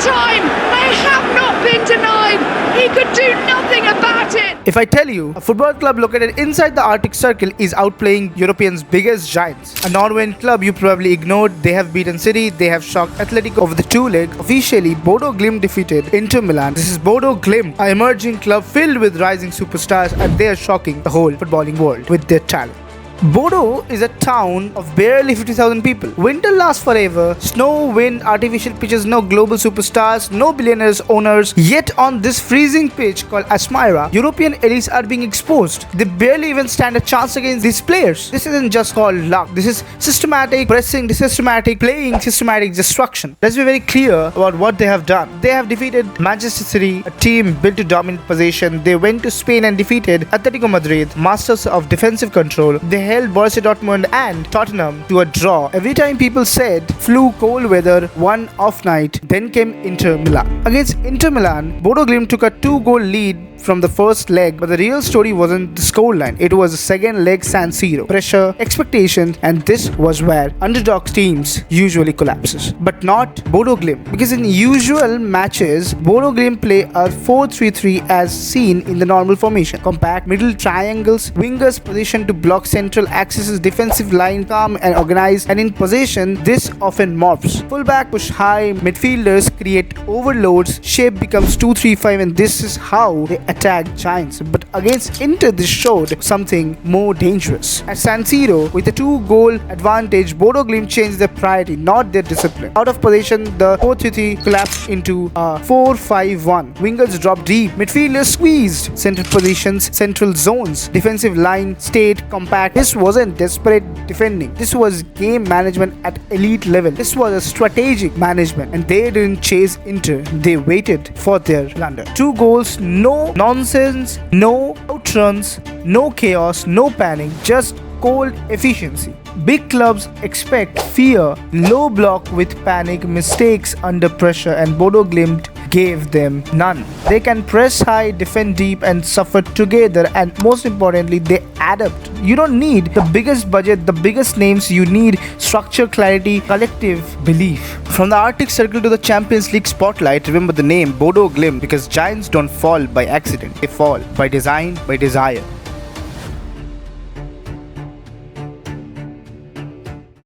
time. They have not been denied. He could do nothing about it. If I tell you, a football club located inside the Arctic Circle is outplaying Europeans' biggest giants. A Norwegian club you probably ignored, they have beaten City, they have shocked Atletico over the two-leg. Officially, Bodo Glimt defeated Inter Milan. This is Bodo Glimt, an emerging club filled with rising superstars, and they are shocking the whole footballing world with their talent. Bodo is a town of barely 50,000 people. Winter lasts forever, snow, wind, artificial pitches, no global superstars, no billionaires owners. Yet on this freezing pitch called Asmira, European elites are being exposed. They barely even stand a chance against these players. This isn't just called luck. This is systematic pressing, systematic playing, systematic destruction. Let's be very clear about what they have done. They have defeated Manchester City, a team built to dominate possession. They went to Spain and defeated Atletico Madrid, masters of defensive control. They held Borussia Dortmund and Tottenham to a draw. Every time people said flew cold weather, one off night, then came Inter Milan. Against Inter Milan, Bodo Glimt took a 2-goal lead from the first leg, but the real story wasn't the scoreline. It was the second leg San Siro. Pressure, expectations, and this was where underdog teams usually collapses. But not Bodo Glimt, because in usual matches, Bodo Glimt play a 4-3-3 as seen in the normal formation. Compact middle triangles, wingers position to block central axis, defensive line calm and organized, and in possession, this often morphs. Fullback push high, midfielders create overloads, shape becomes 2-3-5, and this is how they attack giants. But against Inter, this showed something more dangerous. At San Siro, with a 2-goal advantage, Bodo Glimt changed their priority, not their discipline. Out of position, the 4-3-3 collapsed into a 4-5-1. Wingers dropped deep, midfielders squeezed, central positions, central zones, defensive line stayed compact. This wasn't desperate defending. This was game management at elite level. This was a strategic management, and they didn't chase Inter. They waited for their blunder. 2 goals, no nonsense, no outruns, no chaos, no panic, just cold efficiency. Big clubs expect fear, low block with panic, mistakes under pressure, and Bodo Glimt gave them none. They can press high, defend deep, and suffer together, and most importantly, they adapt. You don't need the biggest budget, the biggest names. You need structure, clarity, collective belief. From the Arctic Circle to the Champions League spotlight, remember the name Bodo Glimt, because giants don't fall by accident. They fall by design, by desire.